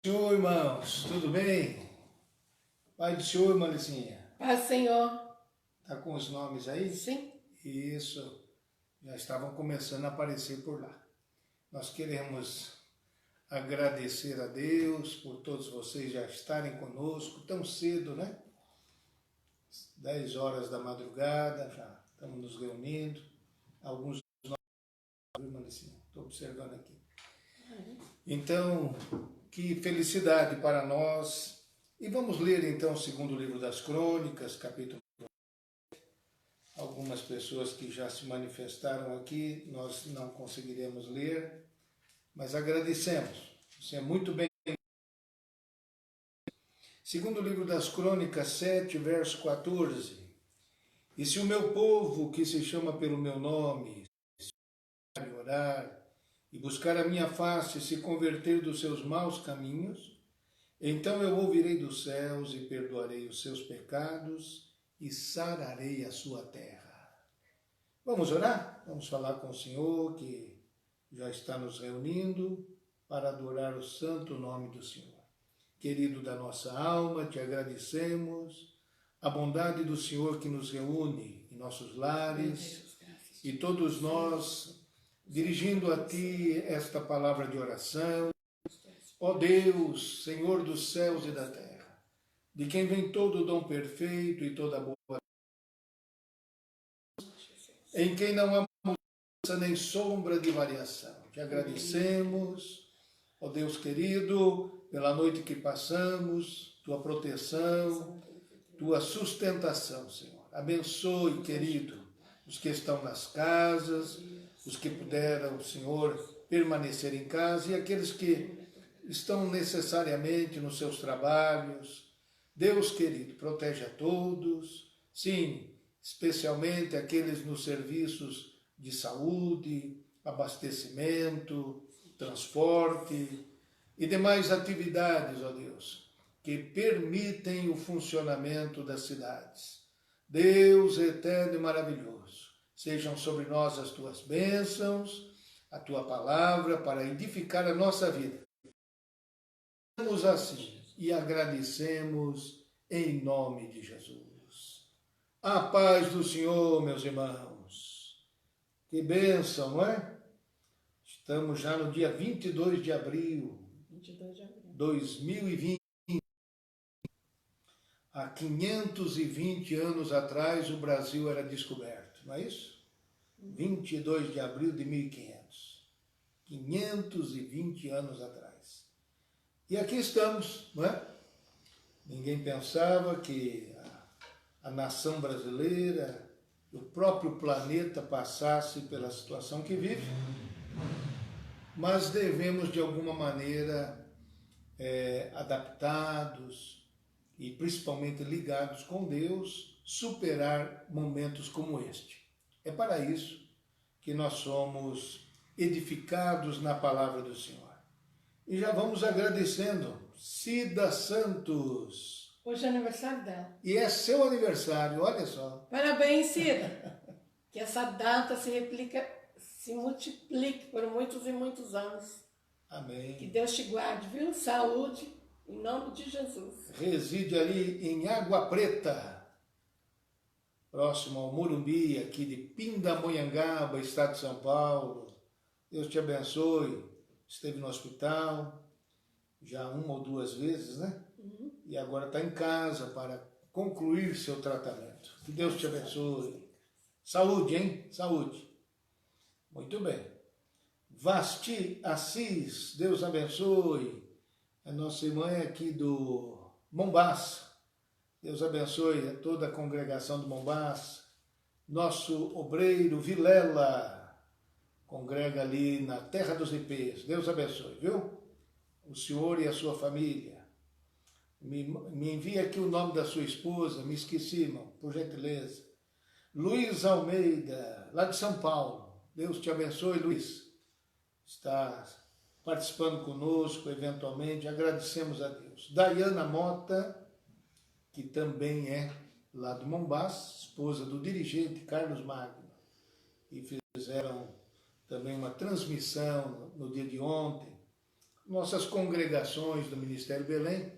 Senhor, irmãos, tudo bem? Pai do Senhor, Malicinha. Paz, Senhor. Tá com os nomes aí? Sim. Isso, já estavam começando a aparecer por lá. Nós queremos agradecer a Deus por todos vocês já estarem conosco tão cedo, né? 10 horas da madrugada, já estamos nos reunindo. Alguns nomes, Malicinha, estou observando aqui. Então, que felicidade para nós. E vamos ler então o segundo livro das Crônicas, capítulo. Algumas pessoas que já se manifestaram aqui, nós não conseguiremos ler, mas agradecemos. Você é muito bem. Segundo livro das Crônicas 7, verso 14. E se o meu povo, que se chama pelo meu nome, orar e buscar a minha face e se converter dos seus maus caminhos, então eu ouvirei dos céus e perdoarei os seus pecados e sararei a sua terra. Vamos orar? Vamos falar com o Senhor que já está nos reunindo para adorar o santo nome do Senhor. Querido da nossa alma, te agradecemos a bondade do Senhor que nos reúne em nossos lares e todos nós dirigindo a Ti esta palavra de oração. Ó Deus, Senhor dos céus e da terra, de quem vem todo o dom perfeito e toda a boa, em quem não há mudança nem sombra de variação. Te agradecemos, ó Deus querido, pela noite que passamos, Tua proteção, Tua sustentação, Senhor. Abençoe, querido, os que estão nas casas, os que puderam, Senhor, permanecer em casa e aqueles que estão necessariamente nos seus trabalhos. Deus querido, protege a todos, sim, especialmente aqueles nos serviços de saúde, abastecimento, transporte e demais atividades, ó Deus, que permitem o funcionamento das cidades. Deus eterno e maravilhoso, sejam sobre nós as Tuas bênçãos, a Tua palavra para edificar a nossa vida. Estamos assim e agradecemos em nome de Jesus. A paz do Senhor, meus irmãos. Que bênção, não é? Estamos já no dia 22 de abril, 2020. Há 520 anos atrás o Brasil era descoberto, não é isso? 22 de abril de 1500. 520 anos atrás. E aqui estamos, não é? Ninguém pensava que a nação brasileira, o próprio planeta passasse pela situação que vive, mas devemos de alguma maneira adaptados e principalmente ligados com Deus, superar momentos como este. É para isso que nós somos edificados na palavra do Senhor. E já vamos agradecendo. Cida Santos. Hoje é aniversário dela. E é seu aniversário, olha só. Parabéns, Cida. Que essa data se multiplique por muitos e muitos anos. Amém. Que Deus te guarde, viu? Saúde, em nome de Jesus. Reside ali em Água Preta, próximo ao Morumbi, aqui de Pindamonhangaba, estado de São Paulo. Deus te abençoe. Esteve no hospital já uma ou duas vezes, né? E agora está em casa para concluir seu tratamento. Que Deus te abençoe. Saúde, hein? Saúde. Muito bem. Vasti Assis, Deus abençoe. A nossa irmã é aqui do Mombasa. Deus abençoe a toda a congregação do Mombasa. Nosso obreiro Vilela congrega ali na Terra dos Ipês. Deus abençoe, viu? O senhor e a sua família. Me envia aqui o nome da sua esposa, me esqueci, irmão, por gentileza. Luiz Almeida, lá de São Paulo. Deus te abençoe, Luiz. Está participando conosco, eventualmente, agradecemos a Deus. Dayana Mota, que também é lá do Mombasa, esposa do dirigente Carlos Magno, e fizeram também uma transmissão no dia de ontem, Nossas congregações do Ministério Belém,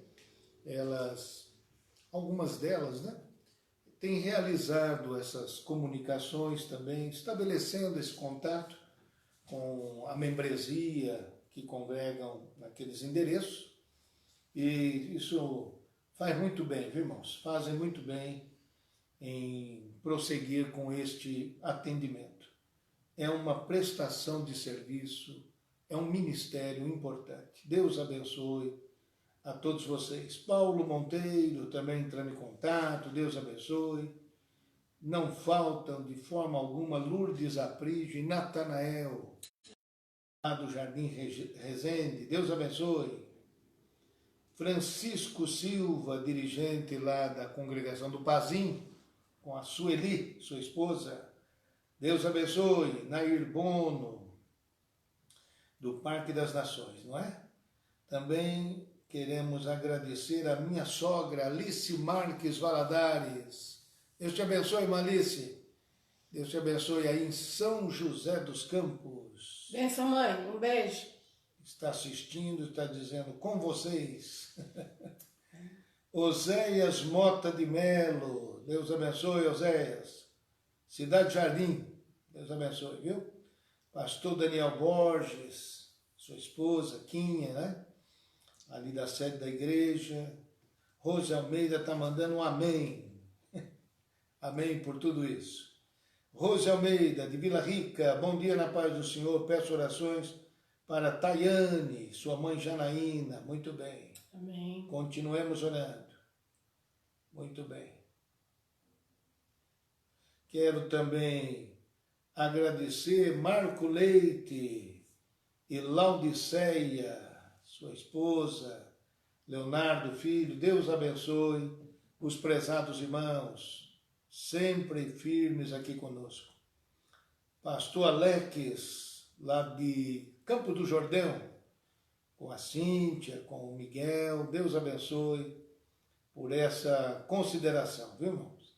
algumas delas, né, têm realizado essas comunicações também, estabelecendo esse contato com a membresia que congregam naqueles endereços. E isso faz muito bem, viu, irmãos? Fazem muito bem em prosseguir com este atendimento. É uma prestação de serviço, é um ministério importante. Deus abençoe a todos vocês. Paulo Monteiro também entrando em contato, Deus abençoe. Não faltam de forma alguma Lourdes Aprígio e Natanael, lá do Jardim Resende, Deus abençoe. Francisco Silva, dirigente lá da congregação do Pazim, com a Sueli, sua esposa, Deus abençoe. Nair Bono, do Parque das Nações, não é? Também queremos agradecer a minha sogra, Alice Marques Valadares. Deus te abençoe, Alice. Deus te abençoe aí em São José dos Campos. Benção, mãe. Um beijo. Está assistindo, está dizendo com vocês. Oséias Mota de Melo. Deus abençoe, Oséias. Cidade Jardim. Deus abençoe, viu? Pastor Daniel Borges, sua esposa, Quinha, né? Ali da sede da igreja. Rose Almeida está mandando um amém. Amém por tudo isso. Rose Almeida, de Vila Rica, bom dia na paz do Senhor, peço orações para Tayane, sua mãe Janaína, muito bem. Amém. Continuemos orando. Muito bem. Quero também agradecer Marco Leite e Laudiceia, sua esposa, Leonardo Filho, Deus abençoe os prezados irmãos, sempre firmes aqui conosco. Pastor Alex, lá de Campo do Jordão, com a Cíntia, com o Miguel, Deus abençoe por essa consideração, viu, irmãos?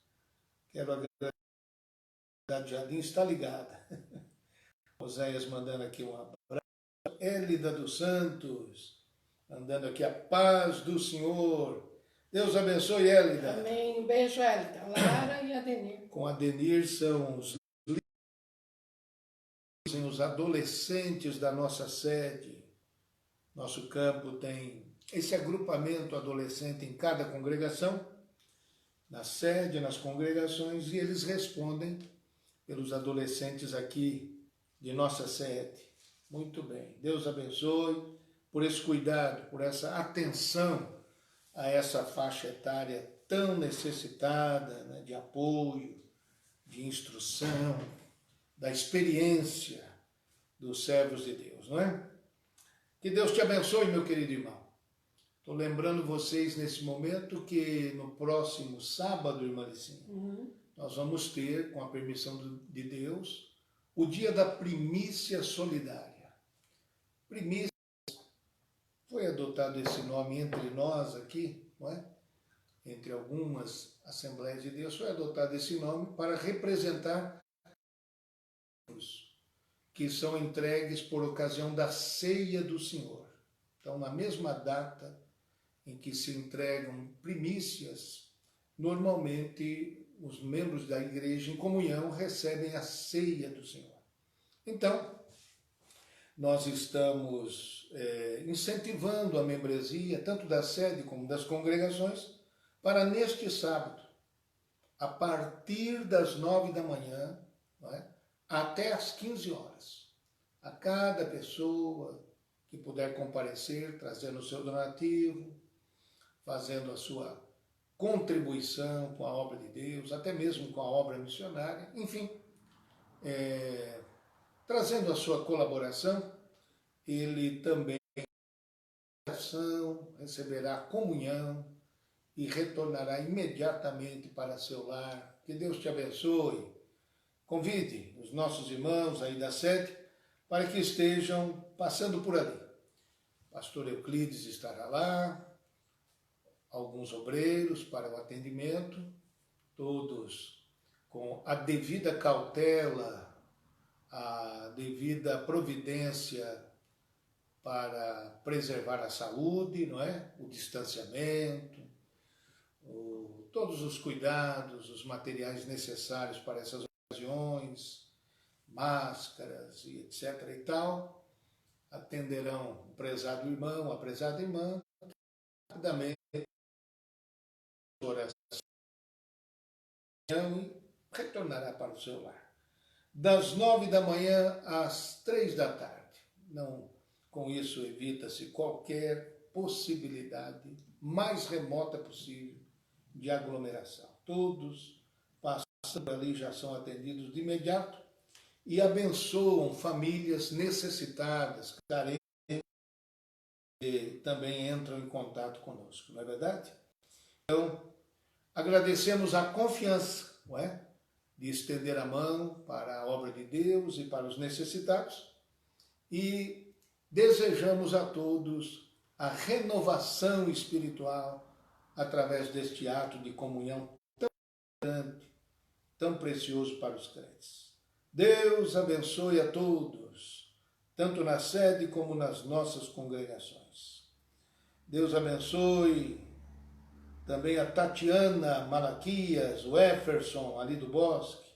Quero agradecer, a Cidade Jardim está ligada. Oséias mandando aqui um abraço. Élida dos Santos, mandando aqui a paz do Senhor. Deus abençoe, Élida. Amém. Um beijo, Élida. Lara e Adenir. Com Adenir são os adolescentes da nossa sede. Nosso campo tem esse agrupamento adolescente em cada congregação, na sede, nas congregações, e eles respondem pelos adolescentes aqui de nossa sede. Muito bem. Deus abençoe por esse cuidado, por essa atenção a essa faixa etária tão necessitada, né, de apoio, de instrução, da experiência dos servos de Deus, não é? Que Deus te abençoe, meu querido irmão. Estou lembrando vocês nesse momento que no próximo sábado, irmã Licinha, nós vamos ter, com a permissão de Deus, o dia da primícia solidária. Primícia, foi adotado esse nome entre nós aqui, não é? Entre algumas Assembleias de Deus, foi adotado esse nome para representar os que são entregues por ocasião da ceia do Senhor. Então, na mesma data em que se entregam primícias, normalmente os membros da igreja em comunhão recebem a ceia do Senhor. Então, nós estamos incentivando a membresia, tanto da sede como das congregações, para neste sábado, a partir das 9 da manhã, não é? Até às 15 horas, a cada pessoa que puder comparecer, trazendo o seu donativo, fazendo a sua contribuição com a obra de Deus, até mesmo com a obra missionária, enfim, trazendo a sua colaboração, ele também receberá comunhão e retornará imediatamente para seu lar. Que Deus te abençoe. Convide os nossos irmãos aí da sede para que estejam passando por ali. Pastor Euclides estará lá, alguns obreiros para o atendimento, todos com a devida cautela, a devida providência para preservar a saúde, não é? O distanciamento, todos os cuidados, os materiais necessários para essas ocasiões, máscaras e etc. e tal, atenderão o prezado irmão, a prezada irmã, rapidamente oração e retornará para o seu lar. Das 9 da manhã às 3 da tarde. Não, com isso evita-se qualquer possibilidade mais remota possível de aglomeração. Todos passando ali já são atendidos de imediato e abençoam famílias necessitadas, carentes, que também entram em contato conosco, não é verdade? Então, agradecemos a confiança, não é? De estender a mão para a obra de Deus e para os necessitados e desejamos a todos a renovação espiritual através deste ato de comunhão tão importante, tão precioso para os crentes. Deus abençoe a todos, tanto na sede como nas nossas congregações. Deus abençoe também a Tatiana Malaquias, o Efferson, ali do Bosque,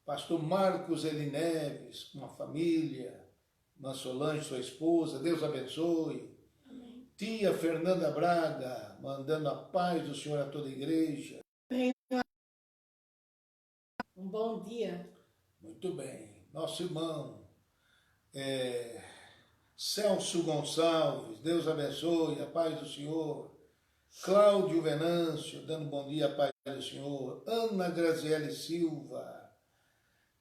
pastor Marcos Eli Neves, com a família, irmã Solange, sua esposa, Deus abençoe. Amém. Tia Fernanda Braga, mandando a paz do Senhor a toda a igreja. Um bom dia. Muito bem. Nosso irmão Celso Gonçalves, Deus abençoe, a paz do Senhor. Cláudio Venâncio, dando bom dia, a paz do Senhor. Ana Graziele Silva,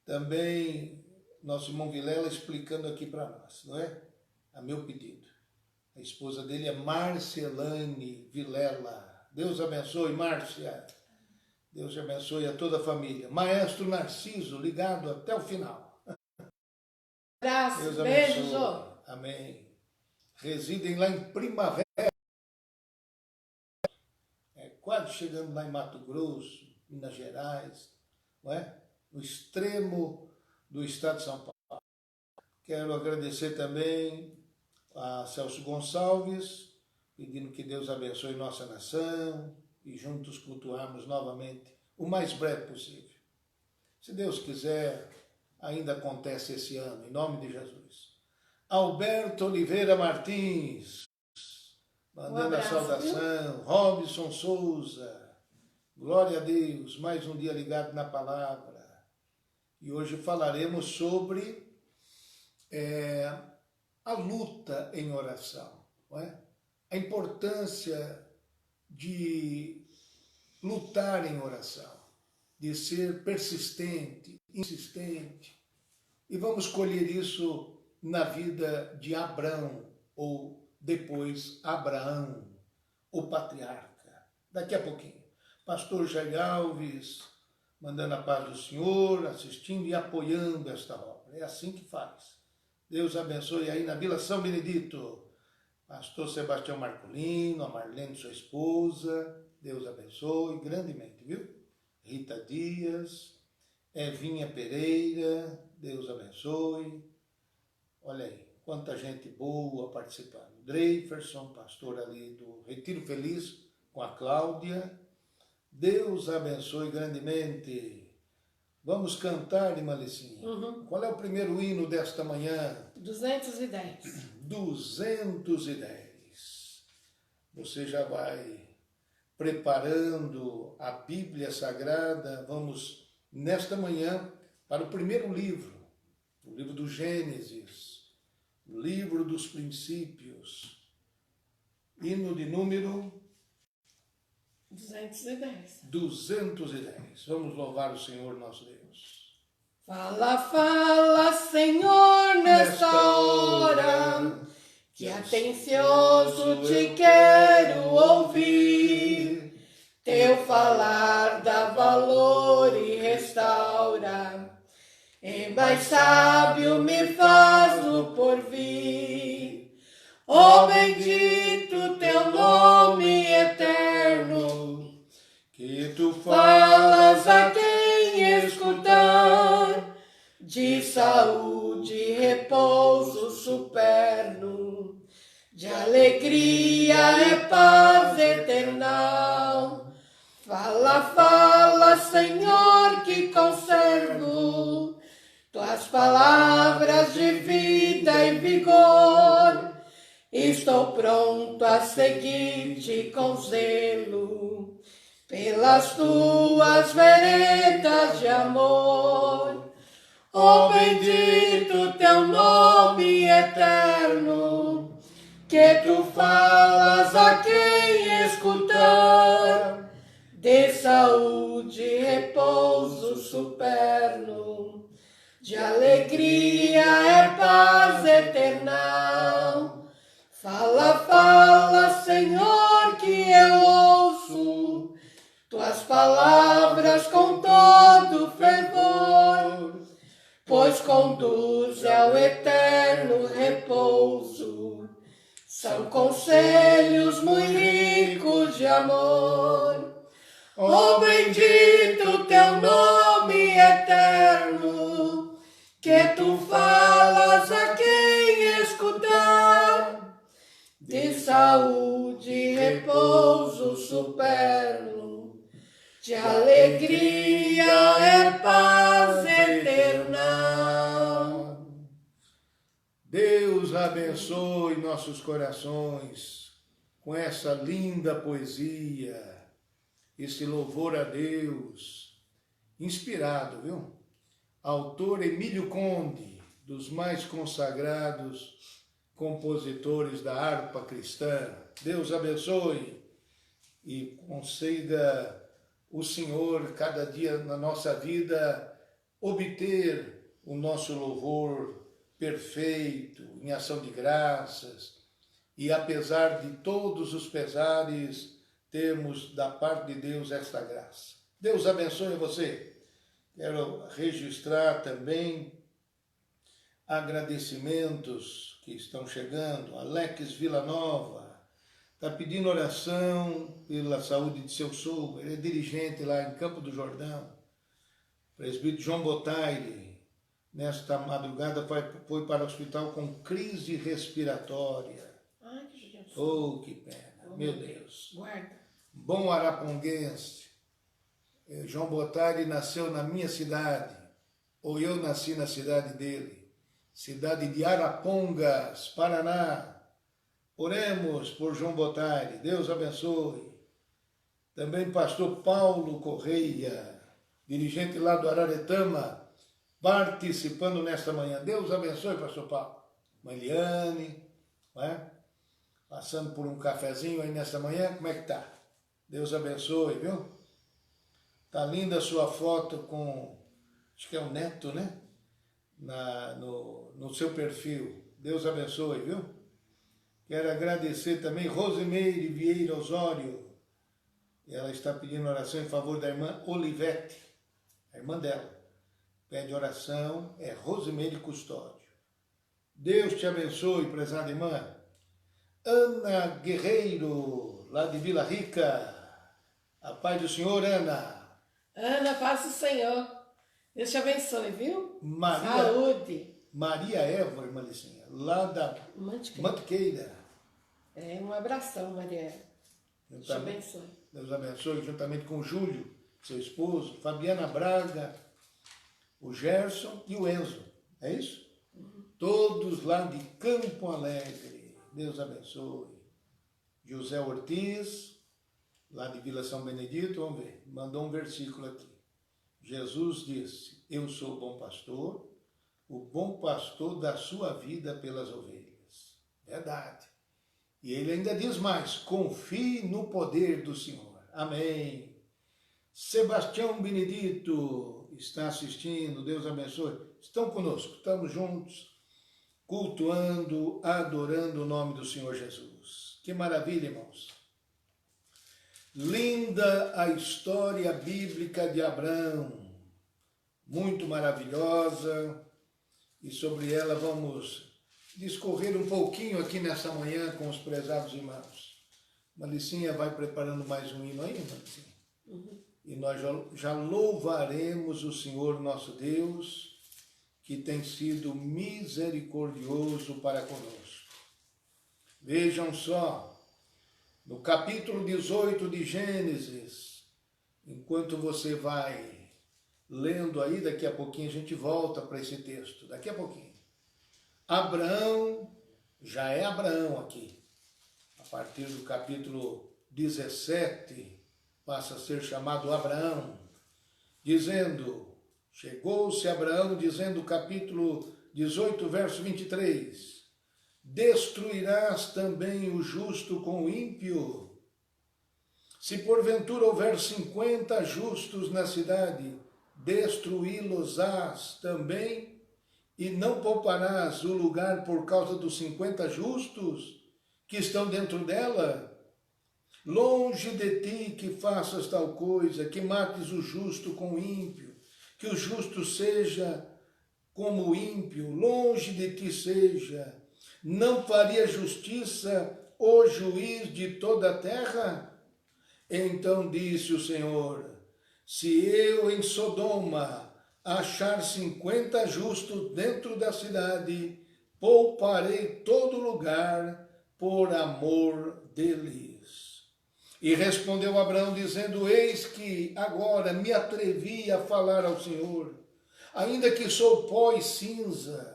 também nosso irmão Vilela explicando aqui para nós, não é? A meu pedido. A esposa dele é Marcelane Vilela. Deus abençoe, Márcia. Deus abençoe a toda a família. Maestro Narciso, ligado até o final. Abraço, Deus beijo. abençoe. Amém. Residem lá em Primavera. Quase chegando lá em Mato Grosso, Minas Gerais, não é? No extremo do estado de São Paulo. Quero agradecer também a Celso Gonçalves, pedindo que Deus abençoe nossa nação e juntos cultuarmos novamente o mais breve possível. Se Deus quiser, ainda acontece esse ano, em nome de Jesus. Alberto Oliveira Martins, mandando a saudação. Robson Souza, glória a Deus, mais um dia ligado na palavra. E hoje falaremos sobre a luta em oração, não é? A importância de lutar em oração, de ser persistente, insistente. E vamos colher isso na vida de Abrão, ou depois Abraão, o patriarca. Daqui a pouquinho. Pastor Jair Alves, mandando a paz do Senhor, assistindo e apoiando esta obra. É assim que faz. Deus abençoe aí na Vila São Benedito. Pastor Sebastião Marcolino, a Marlene, sua esposa. Deus abençoe grandemente, viu? Rita Dias, Evinha Pereira, Deus abençoe. Olha aí, quanta gente boa participando. Dreiferson, pastor ali do Retiro Feliz, com a Cláudia. Deus abençoe grandemente. Vamos cantar, irmã Licinha. Qual é o primeiro hino desta manhã? 210. 210. Você já vai preparando a Bíblia Sagrada. Vamos, nesta manhã, para o primeiro livro, o livro do Gênesis, o livro dos princípios. Hino de número 210. 210. Vamos louvar o Senhor nosso Deus. Fala, fala, Senhor, nesta hora, que atencioso te quero ouvir. Teu falar dá valor e restaura, e mais sábio me faz o porvir. Ó bendito teu nome eterno, Que tu falas a quem escutar, de saúde e repouso superno. de alegria é paz eternal. Fala, fala, Senhor, que conservo tuas palavras de vida e vigor. Estou pronto a seguir-te com zelo pelas tuas veredas de amor. Oh, bendito teu nome eterno, que tu falas a quem escutar. De saúde e repouso superno, de alegria é paz eternal. Fala, fala, Senhor, que eu ouço tuas palavras com todo fervor, pois conduz ao eterno repouso. São conselhos muito ricos de amor. Oh, bendito teu nome eterno, que tu falas a quem escutar. De saúde e repouso superno, de alegria é paz eterna. Deus abençoe nossos corações com essa linda poesia, esse louvor a Deus, inspirado, viu? Autor Emílio Conde, dos mais consagrados compositores da harpa cristã. Deus abençoe e conceda o Senhor, cada dia na nossa vida, obter o nosso louvor perfeito, em ação de graças, e apesar de todos os pesares, temos da parte de Deus esta graça. Deus abençoe você. Quero registrar também agradecimentos que estão chegando. Alex Villanova está pedindo oração pela saúde de seu sogro. Ele é dirigente lá em Campo do Jordão. Presbítero João Botaire, nesta madrugada, foi para o hospital com crise respiratória. Ai, que judiação. Oh, que pena. Meu Deus. Guarda. Bom araponguense, João Botaire nasceu na minha cidade, ou eu nasci na cidade dele, cidade de Arapongas, Paraná. Oremos por João Botaire, Deus abençoe. Também pastor Paulo Correia, dirigente lá do Araretama, participando nesta manhã. Deus abençoe, pastor Paulo. Mariane, não é? Passando por um cafezinho aí nesta manhã, como é que tá? Deus abençoe, viu? Tá linda a sua foto com, acho que é o neto, né? No seu perfil. Deus abençoe, viu? Quero agradecer também Rosimeire Vieira Osório. Ela está pedindo oração em favor da irmã Olivete, a irmã dela. Pede oração, é Rosimeire Custódio. Deus te abençoe, prezada irmã. Ana Guerreiro, lá de Vila Rica. A paz do Senhor, Ana. Ana, paz do Senhor. Deus te abençoe, viu? Maria, saúde. Maria Eva, irmã Licinha, lá da Mantiqueira. Um abração, Maria Eva. Deus te abençoe. Deus abençoe, juntamente com o Júlio, seu esposo, Fabiana Braga, o Gerson e o Enzo. É isso? Todos lá de Campo Alegre. Deus abençoe. José Ortiz, lá de Vila São Benedito, vamos ver, mandou um versículo aqui. Jesus disse, eu sou o bom pastor da sua vida pelas ovelhas. Verdade. E ele ainda diz mais, confie no poder do Senhor. Amém. Sebastião Benedito está assistindo, Deus abençoe. Estão conosco, estamos juntos, cultuando, adorando o nome do Senhor Jesus. Que maravilha, irmãos. Linda a história bíblica de Abraão, muito maravilhosa, e sobre ela vamos discorrer um pouquinho aqui nessa manhã com os prezados irmãos. Malicinha vai preparando mais um hino aí, Malicinha? E nós já louvaremos o Senhor nosso Deus, que tem sido misericordioso para conosco. Vejam só, no capítulo 18 de Gênesis, enquanto você vai lendo aí, daqui a pouquinho a gente volta para esse texto, daqui a pouquinho. Abraão, já é Abraão aqui, a partir do capítulo 17, passa a ser chamado Abraão, dizendo, chegou-se Abraão, dizendo, capítulo 18, verso 23, destruirás também o justo com o ímpio? Se porventura houver 50 justos na cidade, destruí-los-ás também, e não pouparás o lugar por causa dos 50 justos que estão dentro dela? Longe de ti que faças tal coisa, que mates o justo com o ímpio, que o justo seja como o ímpio, longe de ti seja. Não faria justiça o juiz de toda a terra? Então disse o Senhor, se eu em Sodoma achar 50 justos dentro da cidade, pouparei todo lugar por amor deles. E respondeu Abraão, dizendo, eis que agora me atrevi a falar ao Senhor, ainda que sou pó e cinza.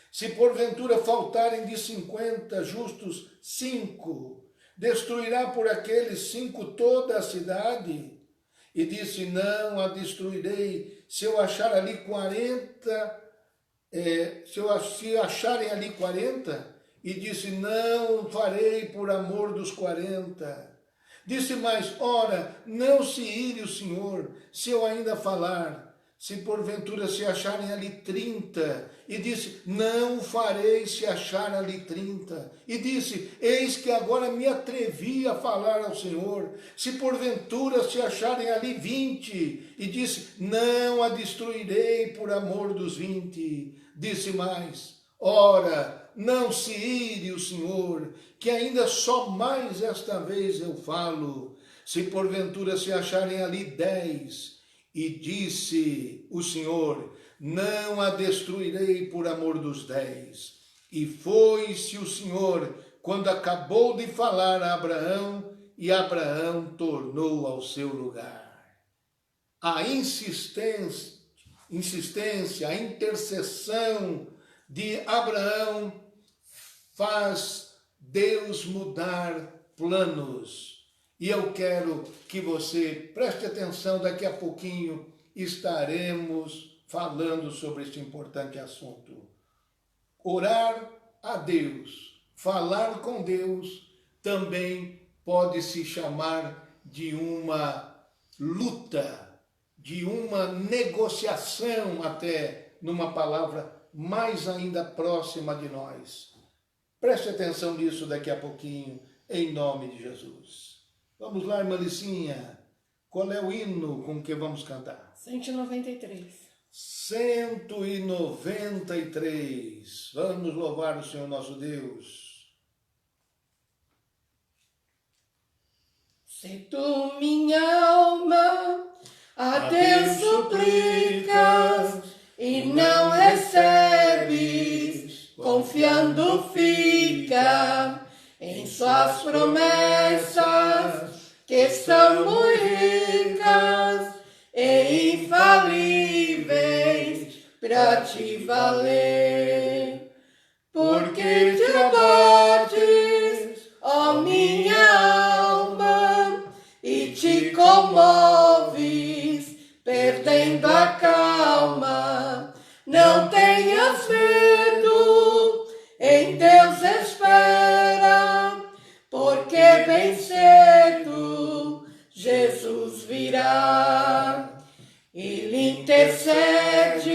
Se porventura faltarem de 50 justos 5, destruirá por aqueles 5 toda a cidade? E disse, não a destruirei, se eu achar ali 40, se acharem ali 40, e disse, não farei por amor dos 40. Disse mais, ora, não se ire o Senhor, se eu ainda falar, se porventura se acharem ali 30, e disse, não farei se achar ali 30. E disse, eis que agora me atrevi a falar ao Senhor, se porventura se acharem ali 20, e disse, não a destruirei por amor dos 20. Disse mais, ora, não se ire o Senhor, que ainda só mais esta vez eu falo, se porventura se acharem ali 10, e disse o Senhor, não a destruirei por amor dos 10. E foi-se o Senhor, quando acabou de falar a Abraão, e Abraão tornou ao seu lugar. A insistência, a intercessão de Abraão faz Deus mudar planos. E eu quero que você preste atenção, daqui a pouquinho estaremos falando sobre este importante assunto. Orar a Deus, falar com Deus, também pode se chamar de uma luta, de uma negociação, até numa palavra mais ainda próxima de nós. Preste atenção nisso daqui a pouquinho, em nome de Jesus. Vamos lá, irmã Licinha, qual é o hino com que vamos cantar? 193. 193. Vamos louvar o Senhor nosso Deus. Se tu, minha alma, a Deus suplicas e não recebes, confiando fica em suas promessas, que são muito ricas e infalíveis para te valer. Porque te abates, ó minha alma, e te comoves, perdendo a calma. Não tenhas medo, em Deus espera, porque bem cedo Jesus virá. Ele intercede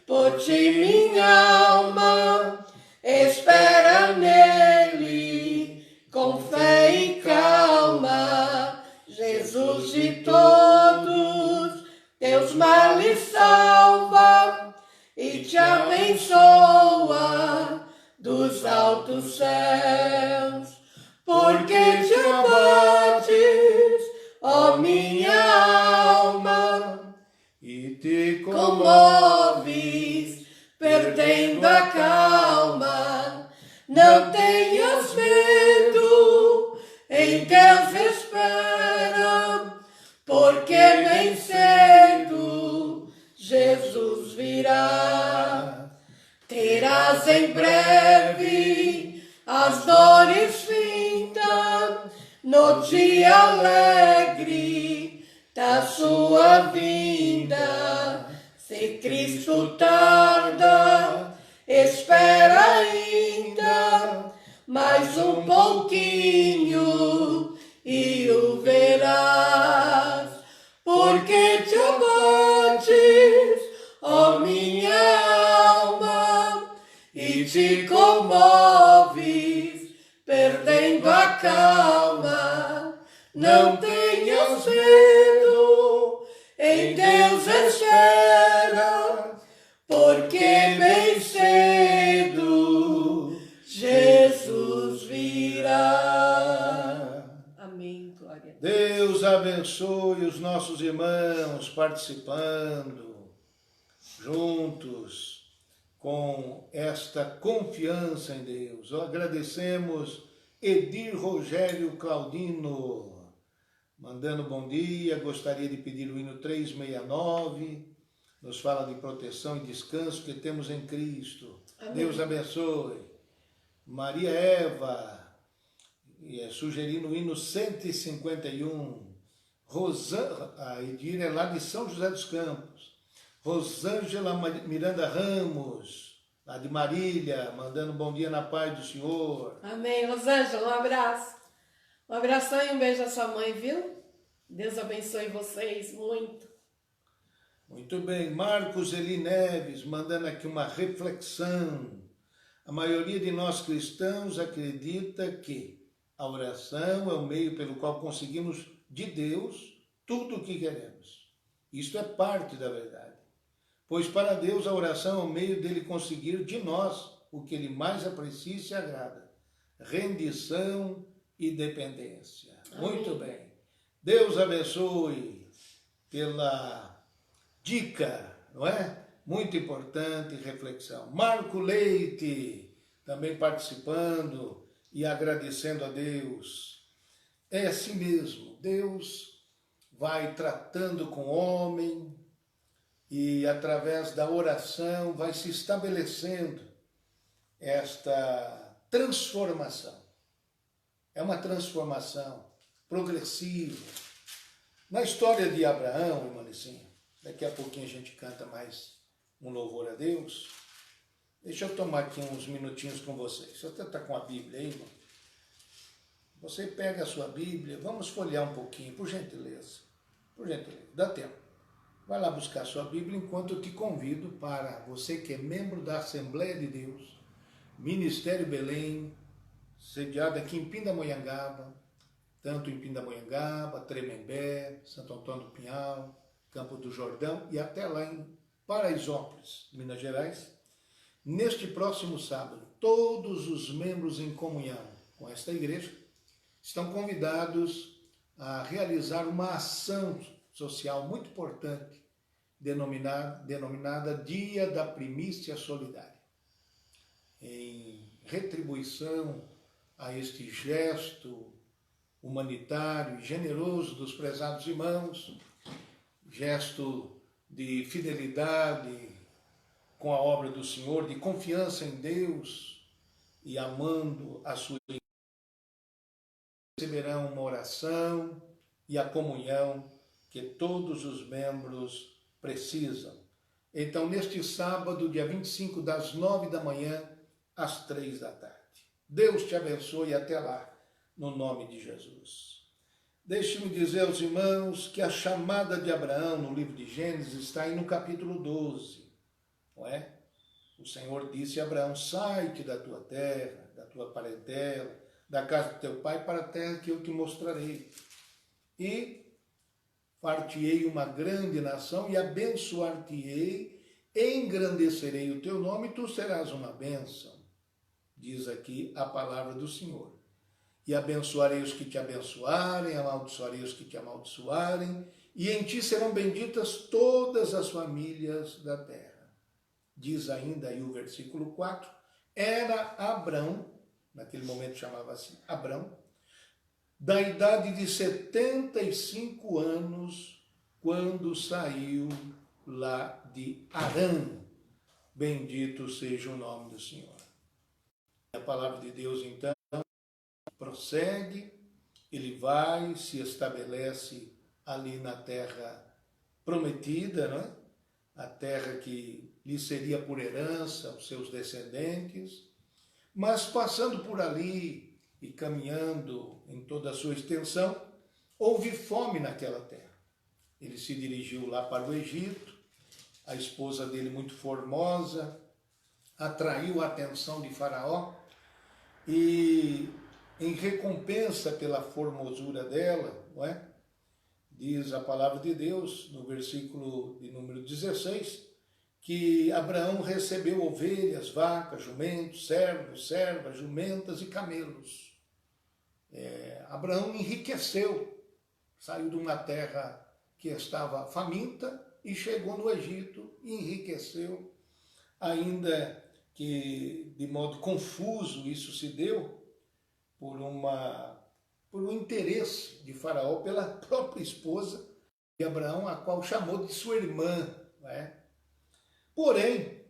por ti, minha alma, espera nele com fé e calma. Jesus de todos teus males salva e te abençoa dos altos céus. Porque te abates, ó minha alma, E te comoves, perdendo a calma. Não tenhas medo, verás em breve as dores findas no dia alegre da sua vinda. Se Cristo tarda, espera ainda mais um pouquinho e o verás. Porque te abates, ó minha alma, e te comoves, perdendo a calma. Não tenhas medo, em Deus espera, porque bem cedo Jesus virá. Amém, glória a Deus. Deus abençoe os nossos irmãos participando juntos com esta confiança em Deus. Agradecemos Edir Rogério Claudino, mandando bom dia, gostaria de pedir o hino 369, nos fala de proteção e descanso que temos em Cristo. Amém. Deus abençoe. Maria Eva, sugerindo o hino 151. A Edir é lá de São José dos Campos. Rosângela Miranda Ramos, lá de Marília, mandando bom dia na paz do Senhor. Amém. Rosângela, um abraço. Um abração e um beijo à sua mãe, viu? Deus abençoe vocês muito. Muito bem. Marcos Eli Neves, mandando aqui uma reflexão. A maioria de nós cristãos acredita que a oração é o meio pelo qual conseguimos de Deus tudo o que queremos. Isto é parte da verdade. Pois para Deus a oração é o meio dele conseguir de nós o que ele mais aprecia e se agrada. Rendição e dependência. Amém. Muito bem. Deus abençoe pela dica, não é? Muito importante reflexão. Marco Leite, também participando e agradecendo a Deus. É assim mesmo, Deus vai tratando com o homem e através da oração vai se estabelecendo esta transformação. É uma transformação progressiva. Na história de Abraão, irmã Licinha, daqui a pouquinho a gente canta mais um louvor a Deus. Deixa eu tomar aqui uns minutinhos com vocês. Você está com a Bíblia aí, irmão? Você pega a sua Bíblia, vamos folhear um pouquinho, por gentileza. Por gentileza, dá tempo. Vai lá buscar a sua Bíblia enquanto eu te convido para você que é membro da Assembleia de Deus, Ministério Belém, sediado aqui em Pindamonhangaba, tanto em Pindamonhangaba, Tremembé, Santo Antônio do Pinhal, Campo do Jordão e até lá em Paraisópolis, Minas Gerais. Neste próximo sábado, todos os membros em comunhão com esta igreja estão convidados a realizar uma ação social muito importante, denominada Dia da Primícia Solidária. Em retribuição a este gesto humanitário e generoso dos prezados irmãos, gesto de fidelidade com a obra do Senhor, de confiança em Deus e amando a sua igreja, receberão uma oração e a comunhão que todos os membros precisam. Então, neste sábado, dia 25, das 9 da manhã às 3 da tarde. Deus te abençoe até lá, no nome de Jesus. Deixe-me dizer aos irmãos que a chamada de Abraão no livro de Gênesis está aí no capítulo 12, não é? O Senhor disse a Abraão, sai-te da tua terra, da tua parentela, da casa do teu pai, para a terra que eu te mostrarei. E far-te-ei uma grande nação e abençoar-te-ei, engrandecerei o teu nome e tu serás uma bênção. Diz aqui a palavra do Senhor. E abençoarei os que te abençoarem, amaldiçoarei os que te amaldiçoarem, e em ti serão benditas todas as famílias da terra. Diz ainda aí o versículo 4, era Abrão, naquele momento chamava-se Abrão, da idade de 75 anos, quando saiu lá de Harã. bendito seja o nome do Senhor. A palavra de Deus, então, prossegue, ele vai, se estabelece ali na terra prometida, não é? A terra que lhe seria por herança aos seus descendentes, mas passando por ali e caminhando em toda a sua extensão, houve fome naquela terra. Ele se dirigiu lá para o Egito, a esposa dele muito formosa, atraiu a atenção de Faraó e, em recompensa pela formosura dela, não é? Diz a palavra de Deus, no versículo de número 16, que Abraão recebeu ovelhas, vacas, jumentos, servos, servas, jumentas e camelos. Abraão enriqueceu, saiu de uma terra que estava faminta e chegou no Egito e enriqueceu, ainda que de modo confuso isso se deu por um interesse de Faraó pela própria esposa de Abraão, a qual chamou de sua irmã, não é? Porém,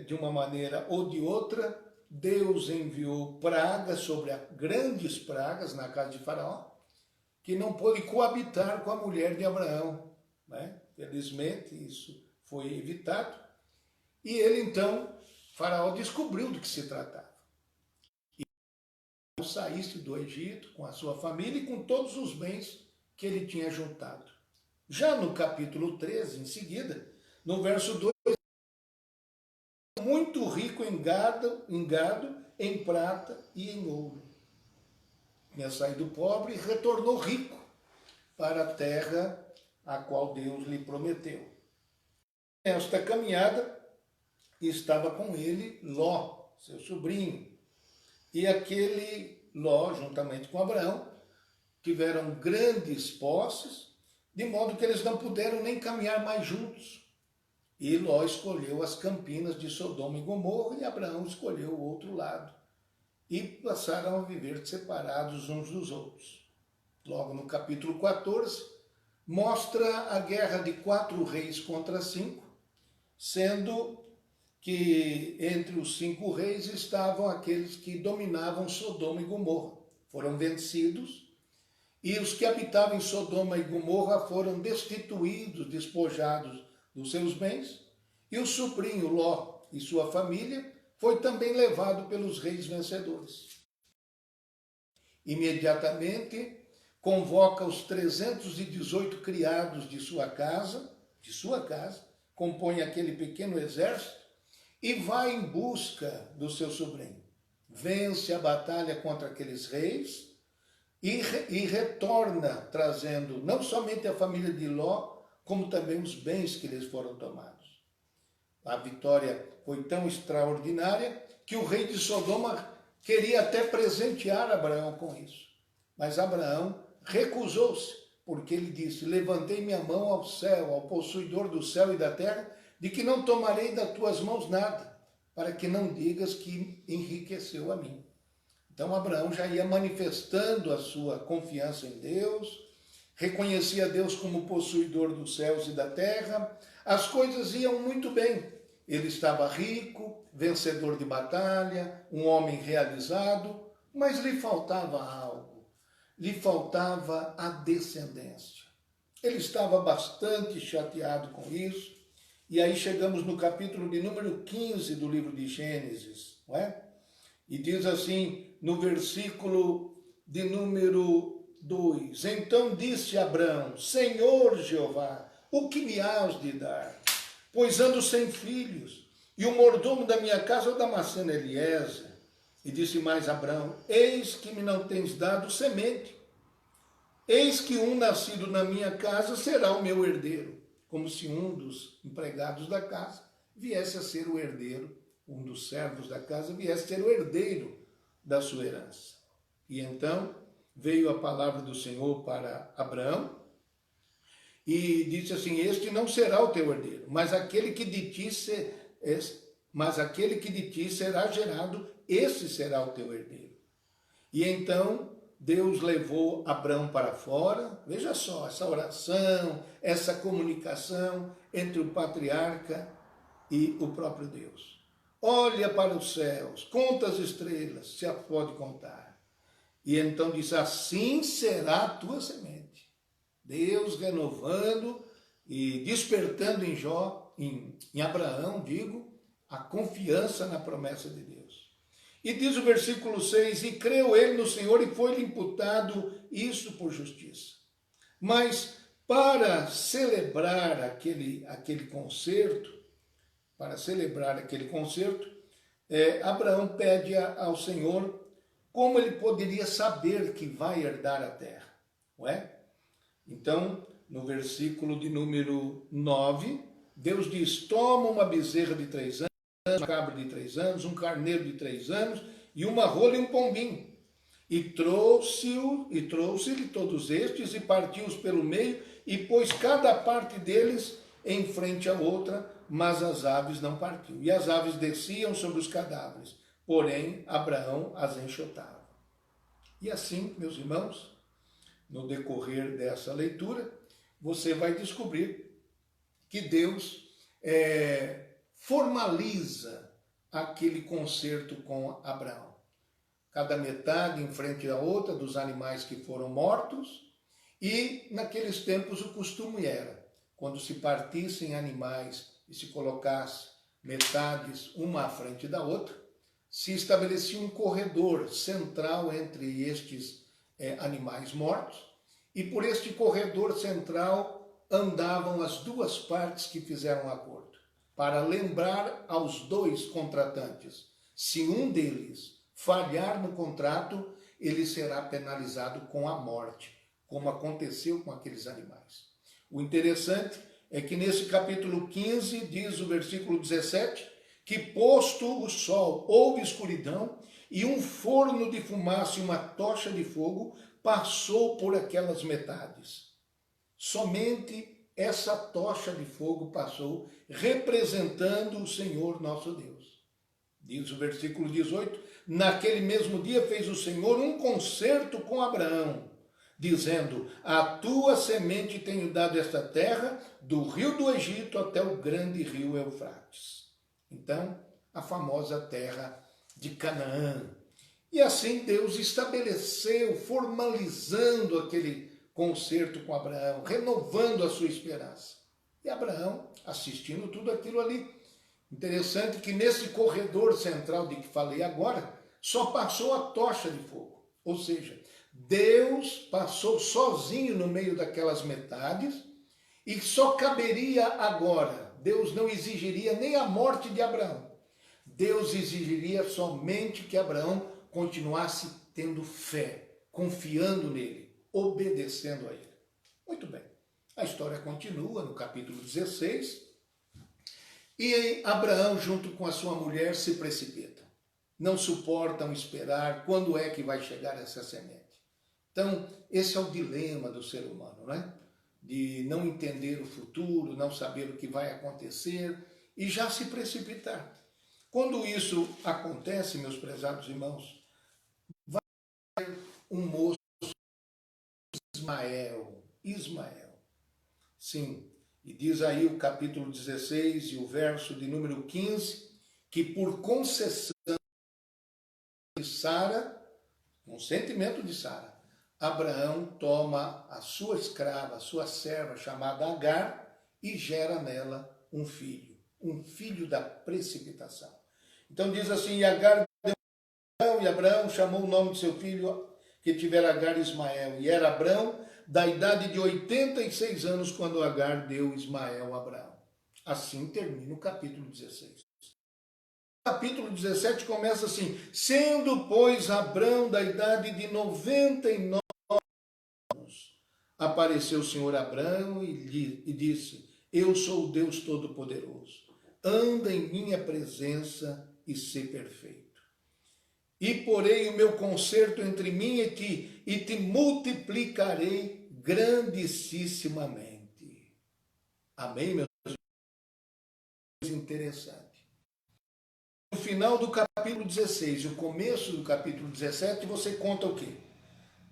de uma maneira ou de outra, Deus enviou pragas grandes pragas na casa de Faraó, que não pôde coabitar com a mulher de Abraão, né? Felizmente, isso foi evitado. E ele, então, Faraó descobriu do que se tratava. E saísse do Egito com a sua família e com todos os bens que ele tinha juntado. Já no capítulo 13, em seguida, no verso 2, muito rico em gado, em prata e em ouro. Tinha saído pobre e retornou rico para a terra a qual Deus lhe prometeu. Nesta caminhada estava com ele Ló, seu sobrinho. E aquele Ló, juntamente com Abraão, tiveram grandes posses, de modo que eles não puderam nem caminhar mais juntos. E Ló escolheu as campinas de Sodoma e Gomorra e Abraão escolheu o outro lado. E passaram a viver separados uns dos outros. Logo no capítulo 14, mostra a guerra de 4 reis contra 5, sendo que entre os 5 reis estavam aqueles que dominavam Sodoma e Gomorra. Foram vencidos, e os que habitavam em Sodoma e Gomorra foram destituídos, despojados dos seus bens, e o sobrinho Ló e sua família foi também levado pelos reis vencedores. Imediatamente convoca os 318 criados de sua casa, compõe aquele pequeno exército e vai em busca do seu sobrinho. Vence a batalha contra aqueles reis e retorna trazendo não somente a família de Ló, como também os bens que lhes foram tomados. A vitória foi tão extraordinária que o rei de Sodoma queria até presentear Abraão com isso. Mas Abraão recusou-se, porque ele disse: levantei minha mão ao céu, ao possuidor do céu e da terra, de que não tomarei das tuas mãos nada, para que não digas que enriqueceu a mim. Então Abraão já ia manifestando a sua confiança em Deus, reconhecia Deus como possuidor dos céus e da terra, as coisas iam muito bem. Ele estava rico, vencedor de batalha, um homem realizado, mas lhe faltava algo, lhe faltava a descendência. Ele estava bastante chateado com isso, e aí chegamos no capítulo de número 15 do livro de Gênesis, não é? E diz assim, no versículo de número 2, então disse Abrão: Senhor Jeová, o que me hás de dar? Pois ando sem filhos, e o mordomo da minha casa é o Damasceno Eliezer. E disse mais Abrão: eis que me não tens dado semente, eis que um nascido na minha casa será o meu herdeiro, como se um dos empregados da casa viesse a ser o herdeiro, um dos servos da casa viesse a ser o herdeiro da sua herança. E então veio a palavra do Senhor para Abraão, e disse assim: este não será o teu herdeiro, mas aquele que de ti será gerado, esse será o teu herdeiro. E então Deus levou Abrão para fora. Veja só, essa oração, essa comunicação entre o patriarca e o próprio Deus. Olha para os céus, conta as estrelas, se a pode contar. E então diz, assim será a tua semente. Deus renovando e despertando em em Abraão, digo, a confiança na promessa de Deus. E diz o versículo 6, e creu ele no Senhor e foi-lhe imputado isso por justiça. Mas para celebrar aquele concerto, Abraão pede ao Senhor como ele poderia saber que vai herdar a terra, não é? Então, no versículo de número 9, Deus diz, toma uma bezerra de 3 anos, uma cabra de 3 anos, um carneiro de 3 anos, e uma rola e um pombinho. E trouxe-lhe todos estes, e partiu-os pelo meio, e pôs cada parte deles em frente à outra, mas as aves não partiu. E as aves desciam sobre os cadáveres, porém Abraão as enxotava. E assim, meus irmãos, no decorrer dessa leitura, você vai descobrir que Deus formaliza aquele concerto com Abraão. Cada metade em frente à outra dos animais que foram mortos, e naqueles tempos o costume era, quando se partissem animais e se colocasse metades uma à frente da outra, se estabelecia um corredor central entre estes animais mortos, e por este corredor central andavam as duas partes que fizeram acordo, para lembrar aos dois contratantes, se um deles falhar no contrato, ele será penalizado com a morte, como aconteceu com aqueles animais. O interessante é que nesse capítulo 15, diz o versículo 17, que posto o sol, houve escuridão, e um forno de fumaça e uma tocha de fogo passou por aquelas metades. Somente essa tocha de fogo passou, representando o Senhor nosso Deus. Diz o versículo 18, naquele mesmo dia fez o Senhor um concerto com Abraão, dizendo, a tua semente tenho dado esta terra, do rio do Egito até o grande rio Eufrates. Então, a famosa terra de Canaã. E assim Deus estabeleceu, formalizando aquele concerto com Abraão, renovando a sua esperança. E Abraão assistindo tudo aquilo ali. Interessante que nesse corredor central de que falei agora, só passou a tocha de fogo. Ou seja, Deus passou sozinho no meio daquelas metades e só caberia agora. Deus não exigiria nem a morte de Abraão. Deus exigiria somente que Abraão continuasse tendo fé, confiando nele, obedecendo a ele. Muito bem. A história continua no capítulo 16. E Abraão, junto com a sua mulher, se precipitam. Não suportam esperar quando é que vai chegar essa semente. Então, esse é o dilema do ser humano, né? De não entender o futuro, não saber o que vai acontecer e já se precipitar. Quando isso acontece, meus prezados irmãos, vai um moço, Ismael. Sim, e diz aí o capítulo 16 e o verso de número 15, que por concessão de Sara, consentimento de Sara, Abraão toma a sua escrava, a sua serva chamada Agar e gera nela um filho da precipitação. Então diz assim, e Agar deu e Abraão chamou o nome de seu filho que tivera Agar Ismael, e era Abraão da idade de 86 anos quando Agar deu Ismael a Abraão. Assim termina o capítulo 16. O capítulo 17 começa assim, sendo, pois, Abraão da idade de 99 anos, apareceu o Senhor Abraão e disse, eu sou o Deus Todo-Poderoso, anda em minha presença e sê perfeito. E porei o meu concerto entre mim e te multiplicarei grandissimamente. Amém, meus irmãos? Interessante. No final do capítulo 16 e o começo do capítulo 17, você conta o quê?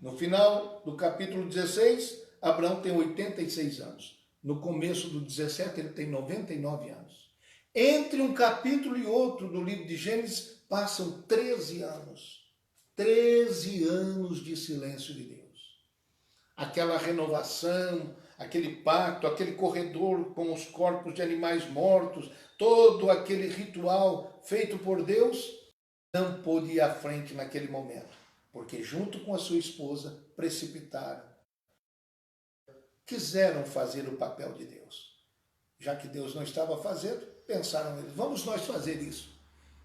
No final do capítulo 16, Abraão tem 86 anos. No começo do 17, ele tem 99 anos. Entre um capítulo e outro do livro de Gênesis passam 13 anos. 13 anos de silêncio de Deus. Aquela renovação, aquele pacto, aquele corredor com os corpos de animais mortos, todo aquele ritual feito por Deus, não pôde ir à frente naquele momento, porque junto com a sua esposa precipitaram. Quiseram fazer o papel de Deus. Já que Deus não estava fazendo, pensaram eles, vamos nós fazer isso.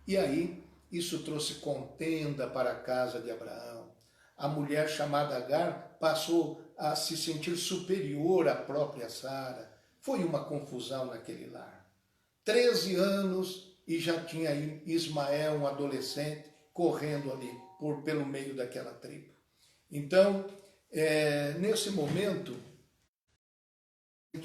E aí, isso trouxe contenda para a casa de Abraão. A mulher chamada Agar passou a se sentir superior à própria Sara. Foi uma confusão naquele lar. 13 anos e já tinha aí Ismael, um adolescente, correndo ali pelo meio daquela tribo. Então, nesse momento,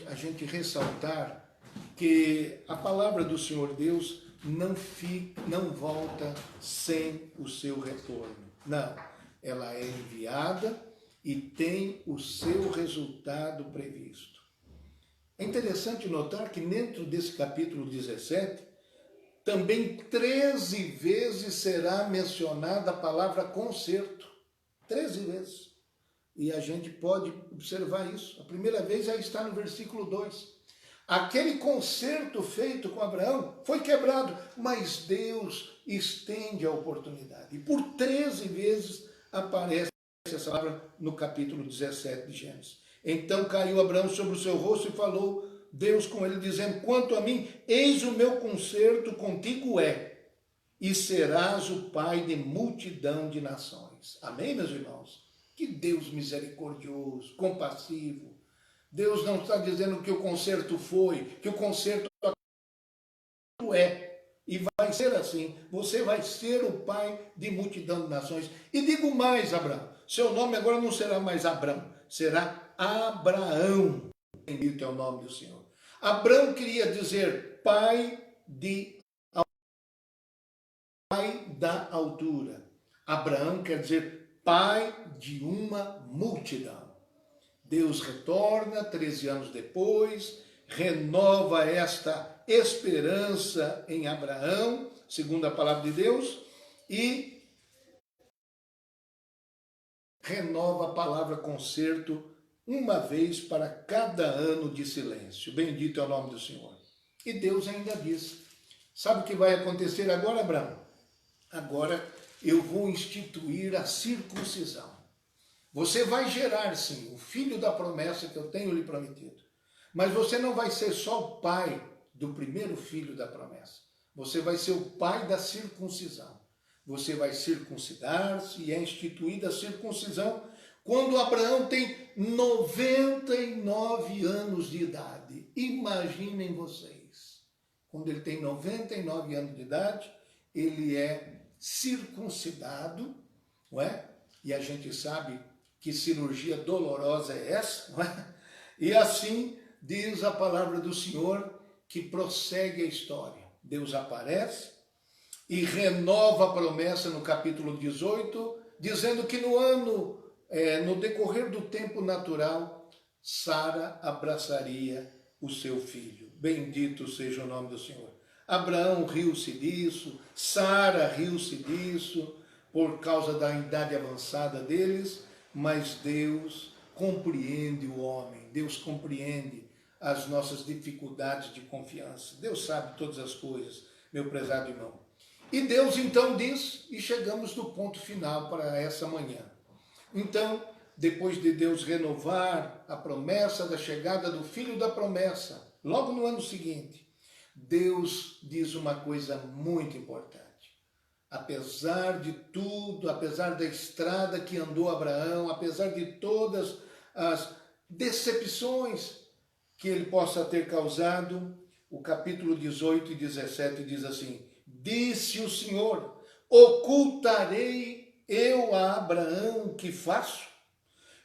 a gente ressaltar que a palavra do Senhor Deus não volta sem o seu retorno. Não, ela é enviada e tem o seu resultado previsto. É interessante notar que dentro desse capítulo 17, também 13 vezes será mencionada a palavra conserto. 13 vezes. E a gente pode observar isso. A primeira vez já está no versículo 2. Aquele concerto feito com Abraão foi quebrado, mas Deus estende a oportunidade. E por 13 vezes aparece essa palavra no capítulo 17 de Gênesis. Então caiu Abraão sobre o seu rosto e falou Deus com ele, dizendo, quanto a mim, eis o meu concerto contigo e serás o pai de multidão de nações. Amém, meus irmãos? Que Deus misericordioso, compassivo. Deus não está dizendo que o concerto foi, que o concerto é. E vai ser assim. Você vai ser o pai de multidão de nações. E digo mais, Abraão. Seu nome agora não será mais Abraão. Será Abraão. Bendito é o nome do Senhor. Abraão queria dizer pai da altura. Abraão quer dizer pai de uma multidão. Deus retorna 13 anos depois, renova esta esperança em Abraão, segundo a palavra de Deus, e renova a palavra concerto uma vez para cada ano de silêncio. Bendito é o nome do Senhor. E Deus ainda diz, sabe o que vai acontecer agora, Abraão? Agora eu vou instituir a circuncisão. Você vai gerar, sim, o filho da promessa que eu tenho lhe prometido. Mas você não vai ser só o pai do primeiro filho da promessa. Você vai ser o pai da circuncisão. Você vai circuncidar-se e é instituída a circuncisão quando Abraão tem 99 anos de idade. Imaginem vocês. Quando ele tem 99 anos de idade, ele é circuncidado, não é? E a gente sabe que cirurgia dolorosa é essa, não é? E assim diz a palavra do Senhor que prossegue a história. Deus aparece e renova a promessa no capítulo 18, dizendo que no decorrer do tempo natural, Sara abraçaria o seu filho. Bendito seja o nome do Senhor. Abraão riu-se disso, Sara riu-se disso, por causa da idade avançada deles, mas Deus compreende o homem, Deus compreende as nossas dificuldades de confiança. Deus sabe todas as coisas, meu prezado irmão. E Deus então diz, e chegamos no ponto final para essa manhã. Então, depois de Deus renovar a promessa da chegada do filho da promessa, logo no ano seguinte, Deus diz uma coisa muito importante. Apesar de tudo, apesar da estrada que andou Abraão, apesar de todas as decepções que ele possa ter causado, o capítulo 18 e 17 diz assim, disse o Senhor, ocultarei eu a Abraão o que faço?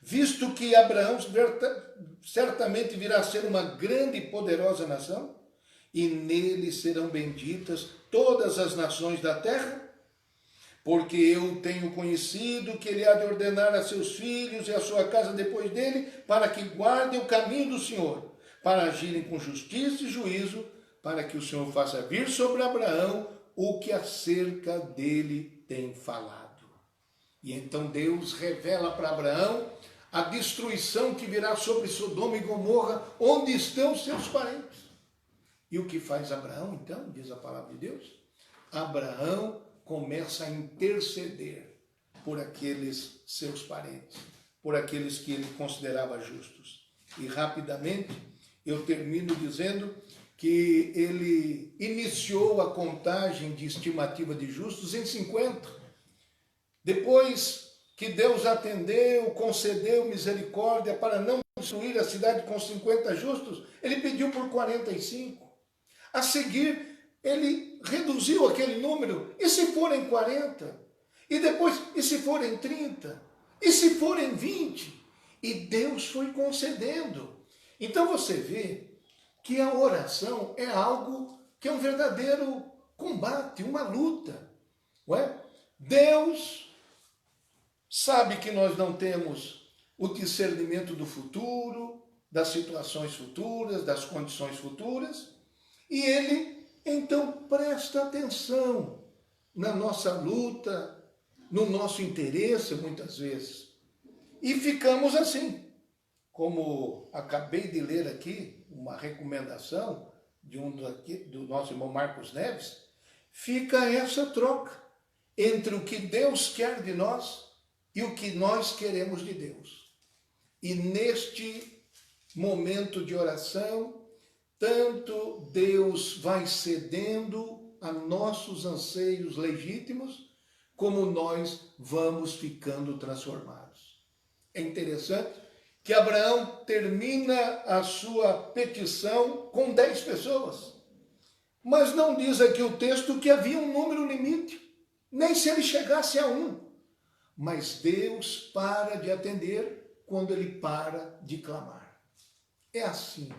Visto que Abraão certamente virá a ser uma grande e poderosa nação, e nele serão benditas todas as nações da terra, porque eu tenho conhecido que ele há de ordenar a seus filhos e a sua casa depois dele, para que guardem o caminho do Senhor, para agirem com justiça e juízo, para que o Senhor faça vir sobre Abraão o que acerca dele tem falado. E então Deus revela para Abraão a destruição que virá sobre Sodoma e Gomorra, onde estão seus parentes. E o que faz Abraão, então, diz a palavra de Deus? Abraão começa a interceder por aqueles seus parentes, por aqueles que ele considerava justos. E rapidamente eu termino dizendo que ele iniciou a contagem de estimativa de justos em 50. Depois que Deus atendeu, concedeu misericórdia para não destruir a cidade com 50 justos, ele pediu por 45. A seguir, ele reduziu aquele número. E se forem 40? E depois, e se forem 30? E se forem 20? E Deus foi concedendo. Então você vê que a oração é algo que é um verdadeiro combate, uma luta. Não é? Deus sabe que nós não temos o discernimento do futuro, das situações futuras, das condições futuras, e Ele, então, presta atenção na nossa luta, no nosso interesse, muitas vezes. E ficamos assim, como acabei de ler aqui, uma recomendação do nosso irmão Marcos Neves, fica essa troca entre o que Deus quer de nós e o que nós queremos de Deus. E neste momento de oração, tanto Deus vai cedendo a nossos anseios legítimos, como nós vamos ficando transformados. É interessante que Abraão termina a sua petição com 10 pessoas. Mas não diz aqui o texto que havia um número limite, nem se ele chegasse a 1. Mas Deus para de atender quando ele para de clamar. É assim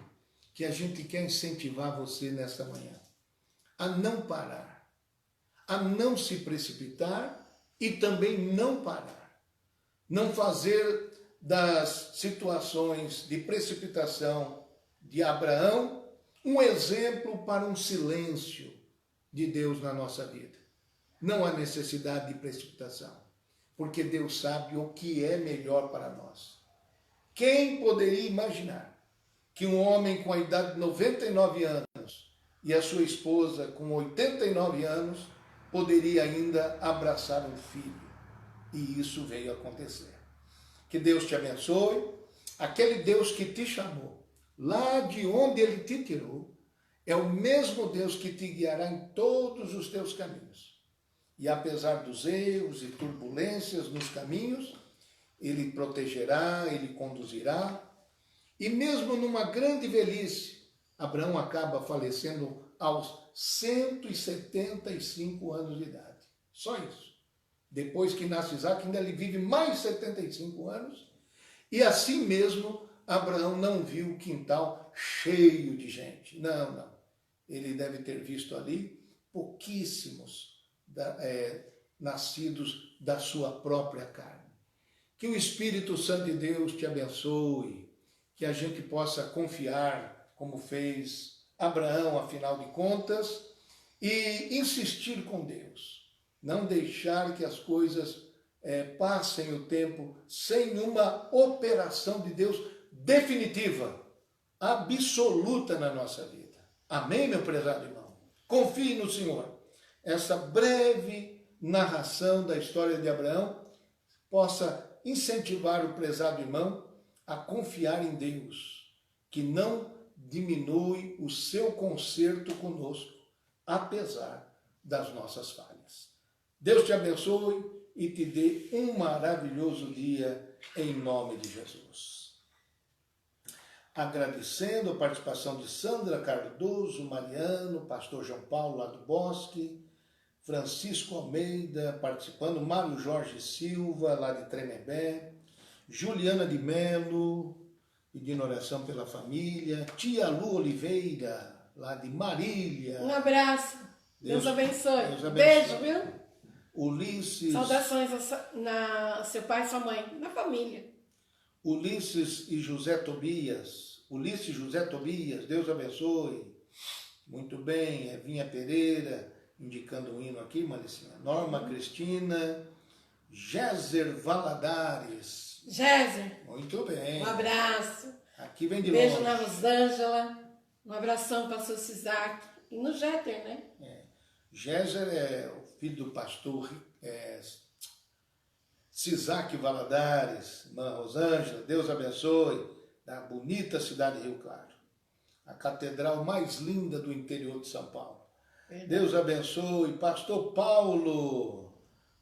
que a gente quer incentivar você nesta manhã, a não parar, a não se precipitar e também não parar. Não fazer das situações de precipitação de Abraão um exemplo para um silêncio de Deus na nossa vida. Não há necessidade de precipitação, porque Deus sabe o que é melhor para nós. Quem poderia imaginar que um homem com a idade de 99 anos e a sua esposa com 89 anos poderia ainda abraçar um filho? E isso veio acontecer. Que Deus te abençoe. Aquele Deus que te chamou, lá de onde Ele te tirou, é o mesmo Deus que te guiará em todos os teus caminhos. E apesar dos erros e turbulências nos caminhos, Ele protegerá, Ele conduzirá. E mesmo numa grande velhice, Abraão acaba falecendo aos 175 anos de idade. Só isso. Depois que nasce Isaac, ainda ele vive mais 75 anos. E assim mesmo, Abraão não viu o quintal cheio de gente. Não. Ele deve ter visto ali pouquíssimos nascidos da sua própria carne. Que o Espírito Santo de Deus te abençoe. Que a gente possa confiar, como fez Abraão, afinal de contas, e insistir com Deus. Não deixar que as coisas passem o tempo sem uma operação de Deus definitiva, absoluta na nossa vida. Amém, meu prezado irmão? Confie no Senhor. Essa breve narração da história de Abraão possa incentivar o prezado irmão a confiar em Deus, que não diminui o seu conserto conosco, apesar das nossas falhas. Deus te abençoe e te dê um maravilhoso dia, em nome de Jesus. Agradecendo a participação de Sandra Cardoso, Mariano, pastor João Paulo lá do Bosque, Francisco Almeida participando, Mário Jorge Silva lá de Tremembé, Juliana de Melo, pedindo oração pela família, Tia Lu Oliveira, lá de Marília. Um abraço, Deus abençoe. Beijo, viu? Ulisses. Saudações a seu pai e sua mãe, na família. Ulisses e José Tobias. Ulisses e José Tobias, Deus abençoe. Muito bem, Evinha Pereira, indicando um hino aqui, Maricinha. Norma Cristina, Géser Valadares. Géser, Muito bem. um abraço. Aqui vem de Beijo longe. na Rosângela. Um abração para o seu Cisac. E no Jéter, né? Géser é o filho do pastor Cisac Valadares, irmã Rosângela, Deus abençoe, da bonita cidade de Rio Claro, a catedral mais linda do interior de São Paulo. Verdade. Deus abençoe, pastor Paulo,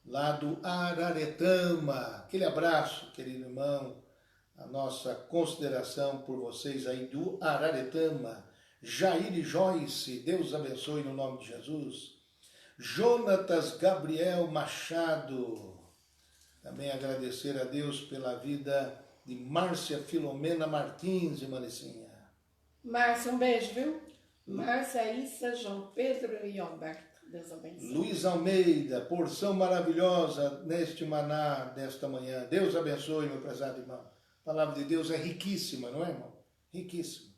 lá do Araretama, aquele abraço, querido irmão, a nossa consideração por vocês aí do Araretama. Jair e Joyce, Deus abençoe no nome de Jesus. Jonatas Gabriel Machado, também agradecer a Deus pela vida de Márcia Filomena Martins e Manicinha. Márcia, um beijo, viu? Márcia, Issa, João Pedro e Alberto, Deus abençoe. Luiz Almeida, porção maravilhosa neste maná desta manhã. Deus abençoe, meu prezado irmão. A palavra de Deus é riquíssima, não é, irmão? Riquíssima.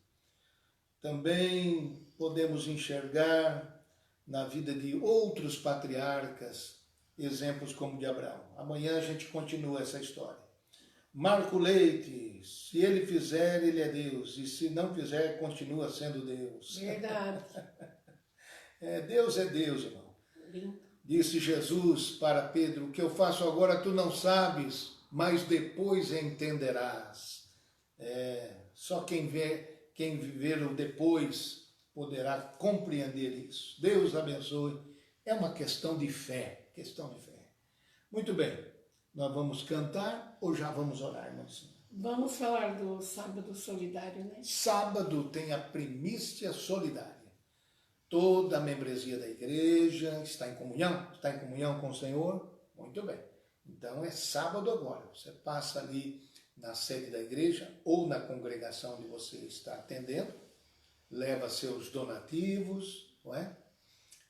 Também podemos enxergar na vida de outros patriarcas exemplos como o de Abraão. Amanhã a gente continua essa história. Marco Leite, se ele fizer, ele é Deus, e se não fizer, continua sendo Deus. Verdade. Deus é Deus, irmão. Disse Jesus para Pedro, o que eu faço agora tu não sabes, mas depois entenderás. Só quem viver o depois poderá compreender isso. Deus abençoe. É uma questão de fé, Muito bem, nós vamos cantar ou já vamos orar, irmãos? Vamos falar do Sábado Solidário, né? Sábado tem a primícia solidária. Toda a membresia da igreja está em comunhão com o Senhor? Muito bem. Então é sábado agora. Você passa ali na sede da igreja ou na congregação onde você está atendendo, leva seus donativos, não é?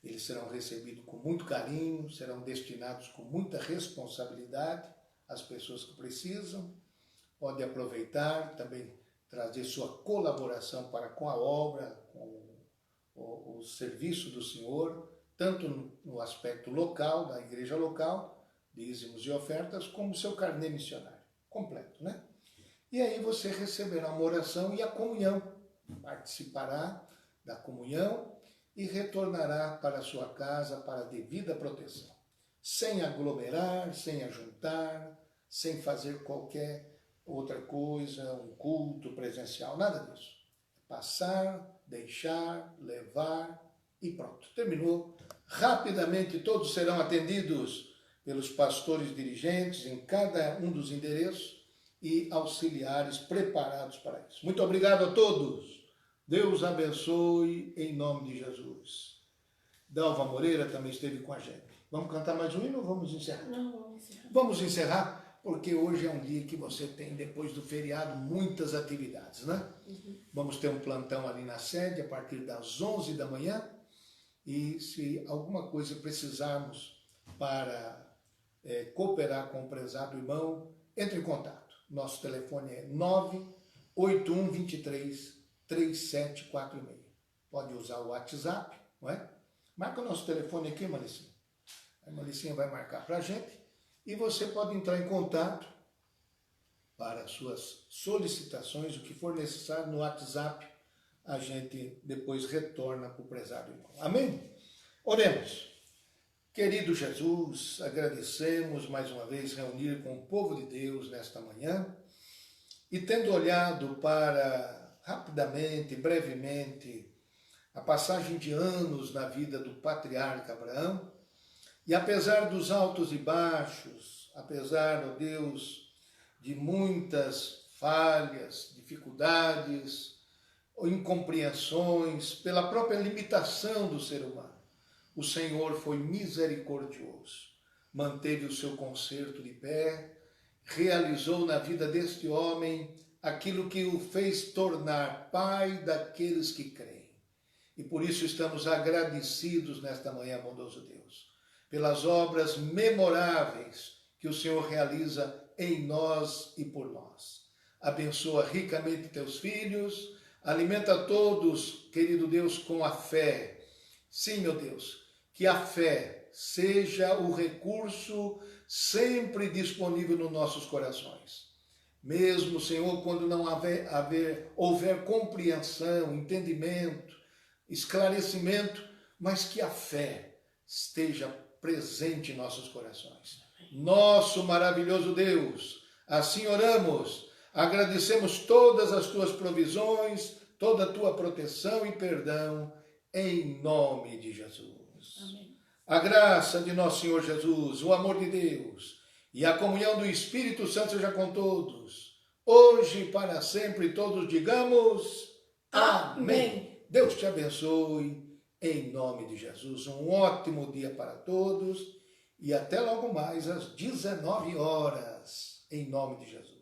Eles serão recebidos com muito carinho, serão destinados com muita responsabilidade às pessoas que precisam. Pode aproveitar, também trazer sua colaboração para com a obra, com o serviço do Senhor, tanto no aspecto local, da igreja local, dízimos e ofertas, como seu carnê missionário, completo, né? E aí você receberá uma oração e a comunhão, participará da comunhão e retornará para a sua casa para a devida proteção, sem aglomerar, sem ajuntar, sem fazer qualquer outra coisa, um culto presencial, nada disso. Passar, deixar, levar e pronto. Terminou. Rapidamente todos serão atendidos pelos pastores dirigentes em cada um dos endereços e auxiliares preparados para isso. Muito obrigado a todos. Deus abençoe em nome de Jesus. Dalva Moreira também esteve com a gente. Vamos cantar mais um hino ou vamos encerrar? Não, vamos encerrar. Vamos encerrar, porque hoje é um dia que você tem, depois do feriado, muitas atividades, né? Vamos ter um plantão ali na sede a partir das 11 da manhã. E se alguma coisa precisarmos para cooperar com o prezado irmão, entre em contato. Nosso telefone é 981233746. Pode usar o WhatsApp, não é? Marca o nosso telefone aqui, Malicinha. A Malicinha vai marcar para a gente. E você pode entrar em contato para suas solicitações, o que for necessário no WhatsApp. A gente depois retorna para o prezado irmão. Amém? Oremos. Querido Jesus, agradecemos mais uma vez reunir com o povo de Deus nesta manhã e tendo olhado para, rapidamente, brevemente, a passagem de anos na vida do patriarca Abraão, e apesar dos altos e baixos, apesar, ó Deus, de muitas falhas, dificuldades, incompreensões, pela própria limitação do ser humano, o Senhor foi misericordioso, manteve o seu concerto de pé, realizou na vida deste homem aquilo que o fez tornar pai daqueles que creem. E por isso estamos agradecidos nesta manhã, bondoso Deus, pelas obras memoráveis que o Senhor realiza em nós e por nós. Abençoa ricamente teus filhos, Alimenta todos, querido Deus, com a fé. Sim, meu Deus, que a fé seja o recurso sempre disponível nos nossos corações. Mesmo, Senhor, quando não houver compreensão, entendimento, esclarecimento, mas que a fé esteja presente em nossos corações. Nosso maravilhoso Deus, assim oramos, agradecemos todas as tuas provisões, toda a tua proteção e perdão, em nome de Jesus. Amém. A graça de nosso Senhor Jesus, o amor de Deus e a comunhão do Espírito Santo seja com todos, hoje e para sempre, todos digamos amém. Deus te abençoe, em nome de Jesus. Um ótimo dia para todos e até logo mais às 19 horas, em nome de Jesus.